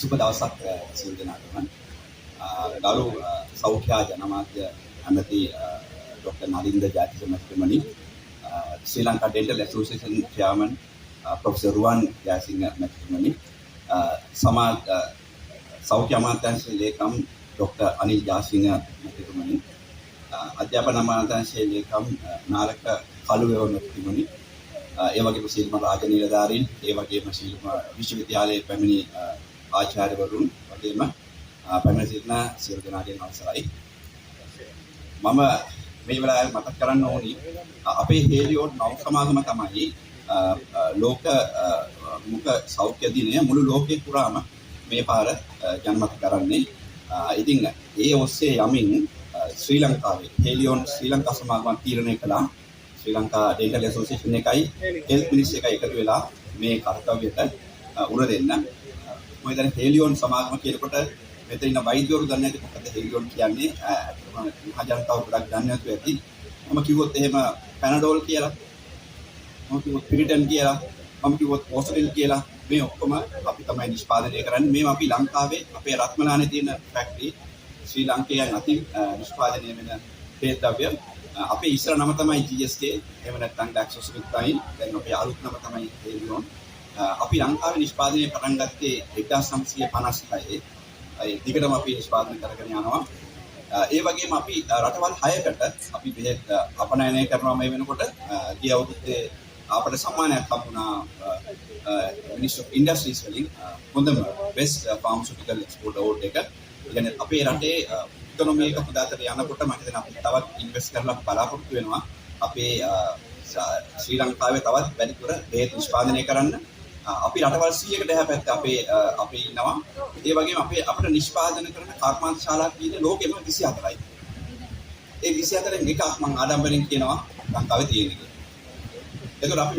සුබ දවසක් සියලු දෙනාටම. ගරු සෞඛ්‍ය ජනමාධ්‍ය ඇමති ડોક્ટર නලින්ද ජාතික මහත්මනි, ශ්‍රී ලංකා ඩෙන්ටල් ඇසෝසියේෂන් චෙයාර්මන් ප්‍රොෆෙසර් රුවන් ජයසිංහ මහත්මනි, සමාජ සෞඛ්‍ය අමාත්‍යාංශයේ ලේකම් ડોક્ટર අනිල් ජාසිංහ මහත්මනි, අධ්‍යාපන අමාත්‍යාංශයේ ලේකම් නාලක කළුවේව මහත්මනි, ඒ වගේම සිල්ම රාජ නිලධාරීන්, ඒ වගේම සිල්ම විශ්වවිද්‍යාලයේ පැමිණි ආචාර්යවරුන් වගේම පැමිණ සිටින සියලු දෙනාගේ අවසරයි. මම මේ වෙලාවේ මතක් කරන්න ඕනි අපේ හේලියෝඩ් නව සමාගම තමයි ලෝක මුඛ සෞඛ්‍ය දිනය මුළු ලෝකේ පුරාම මේ පාර ජනමත කරන්නේ. ඉතින් ඒ ඔස්සේ යමින් ශ්‍රී ලංකාවේ හේලියෝඩ් ශ්‍රී ලංකා සමාගම තීරණය කළා ශ්‍රී ලංකා ඩෙන්ටල් ඇසෝසියේෂන් එකයි හෙල්ත් මිනිස්ට්‍රි එකයි එකතු වෙලා මේ කර්තව්‍යයට උර දෙන්න. මම හිතන්නේ හේලියෝඩ් සමාගම කියනකොට මෙතන ඉන්න වෛද්‍යවරු දන්නේ නැති මොකද හේලියෝඩ් කියන්නේ. මහ ජනතාව ගොඩක් දන්නේ නැතුව ඇති. මම කිව්වොත් එහෙම පැනඩෝල් කියලා, මම කිව්වොත් පිරිටන් කියලා, මම කිව්වොත් ඕස්ට්‍රේල් කියලා, මේ ඔක්කොම අපි තමයි නිෂ්පාදනය කරන්නේ. මේව අපි ලංකාවේ අපේ රත්මලානේ තියෙන ෆැක්ටරි ශ්‍රී ලංකේයන් අතින් නිෂ්පාදනය වෙන පේද්‍රව්‍ය. අපේ ඉස්සර නම තමයි GSK, එහෙම නැත්නම් ඩැක්සෝසුලින්. දැන් අපේ අලුත් නම තමයි හේලියෝඩ්. අපි ලංකාවේ නිෂ්පාදනය පටන් ගත්තේ 1956. ඒ දිගටම අපි නිෂ්පාදනය කරගෙන යනවා. ඒ වගේම අපි රටවල් 6කට අපි බෙහෙත් අපනයනය කරනවා මේ වෙනකොට. ගිය අවුරුද්දේ අපට සම්මානයක් හම්බුණා මිනිස්ට්‍රි ඔෆ් ඉන්ඩස්ට්‍රීස් වලින් හොඳම බෙස්ට් ෆාමසිටිකල් එක්ස්පෝර්ට් අවෝඩ් එක. ඒ කියන්නේ අපේ රටේ ඉකොනොමි එක හොදාතර යනකොට මම හිතනවා අපි තවත් ඉන්වෙස්ට් කරලා බලාපොරොත්තු වෙනවා අපේ ශ්‍රී ලංකාවේ තවත් වැඩිපුර බෙහෙත් නිෂ්පාදනය කරන්න. අපි රටවල් 100කට එහා පැත්තේ අපේ ඉන්නවා. ඒ වගේම අපිට නිෂ්පාදනය කරන කර්මාන්ත ශාලා කියන්නේ ලෝකෙම 24යි. ඒ 24න් එකක් මම ආඩම්බරෙන් කියනවා ලංකාවේ තියෙන එක. ඒකෝර අපි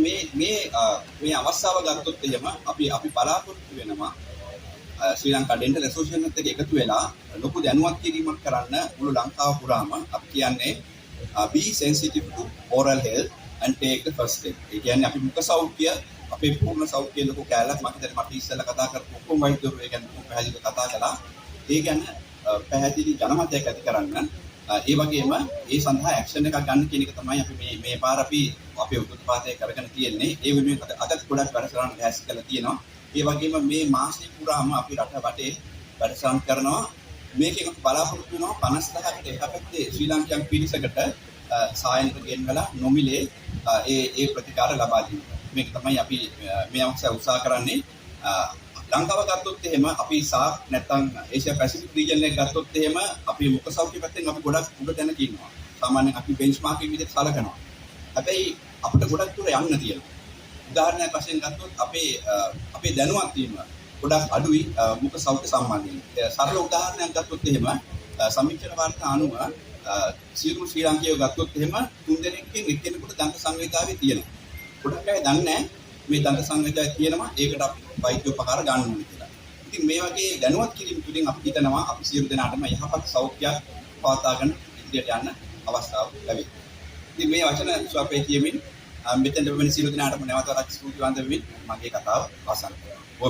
මේ අවස්ථාව ගත්තොත් එහෙම අපි බලාපොරොත්තු වෙනවා ශ්‍රී ලංකා ඩෙන්ටල් ඇසෝසියේෂන් එකත් එක්ක එකතු වෙලා ලොකු දැනුවත් කිරීමක් කරන්න මුළු ලංකාව පුරාම. අපි කියන්නේ be sensitive to oral health and take the first step. ඒ කියන්නේ අපි මුඛ සෞඛ්‍ය අපේ පූර්ණ සෞඛ්‍ය ලොකු කැලක් මට ඉස්සෙල්ලා කතා කරපු ඔක්කොම වෛද්‍යවරු ඒ කියන්නේ පැහැදිලිව කතා කළා. ඒ කියන්නේ පැහැදිලි ජනමතයක් ඇති කරන්න. ඒ වගේම ඒ සඳහා ඇක්ෂන් එකක් ගන්න කියන එක තමයි අපි මේ පාර අපි අපේ උත්පාදනය කරගෙන තියෙන්නේ. ඒ වෙනුවෙන් අදත් ගොඩක් වැඩසටහන් ලෑස්ති කරලා තියෙනවා. ඒ වගේම මේ මාසෙ පුරාම අපි රට වටේ වැඩසටහන් කරනවා. මේකෙන් අපි බලාපොරොත්තු වෙනවා 50000කට එහා පැත්තේ ශ්‍රී ලංකන් පිරිසකට සායනික ගෙන්වලා නොමිලේ ඒ ප්‍රතිකාර ලබා දෙන්න. මේක තමයි අපි මේ අවස්ථාවේ උත්සාහ කරන්නේ. ලංකාව ගත්තොත් එහෙම අපි සාක් නැත්නම් ඒෂියා පැසිෆික් රීජන් එක ගත්තොත් එහෙම අපි මුඛ සෞඛ්‍ය පැත්තෙන් අපි ගොඩක් උඩ දැනක ඉන්නවා. සාමාන්‍යයෙන් අපි බෙන්ච්මාර්කින් විදිහට සලකනවා. හැබැයි අපිට ගොඩක් දුර යන්න තියෙනවා. උදාහරණයක් වශයෙන් ගත්තොත් අපේ දැනුවත් වීම ගොඩක් අඩුයි මුඛ සෞඛ්‍ය සම්බන්ධයෙන්. සරල උදාහරණයක් ගත්තොත් එහෙම සමීක්ෂණ වාර්තා අනුව සියලු ශ්‍රී ලාංකිකයෝ ගත්තොත් එහෙම 3 දෙනෙක්ගෙන් එක්කෙනෙකුට දන්ත සංවේදාවේ තියෙනවා. ගොඩක් අය දන්නේ නැහැ මේ දන්ත සංවේදය තියෙනවා, ඒකට අපි වෛද්‍ය උපකාර ගන්න ඕනේ කියලා. ඉතින් මේ වගේ දැනුවත් කිරීම තුළින් අපි හිතනවා අපි සියලු දෙනාටම යහපත් සෞඛ්‍යයක් පවත්වාගෙන ඉදිරියට යන්න අවස්ථාව ලැබේ. ඉතින් මේ වචන සුවපේ කියමින් මෙතෙන්ට වෙන සියලු දෙනාටම නැවත වරක් ස්තුතිවන්ත වෙමින් මගේ කතාව අවසන් කරනවා.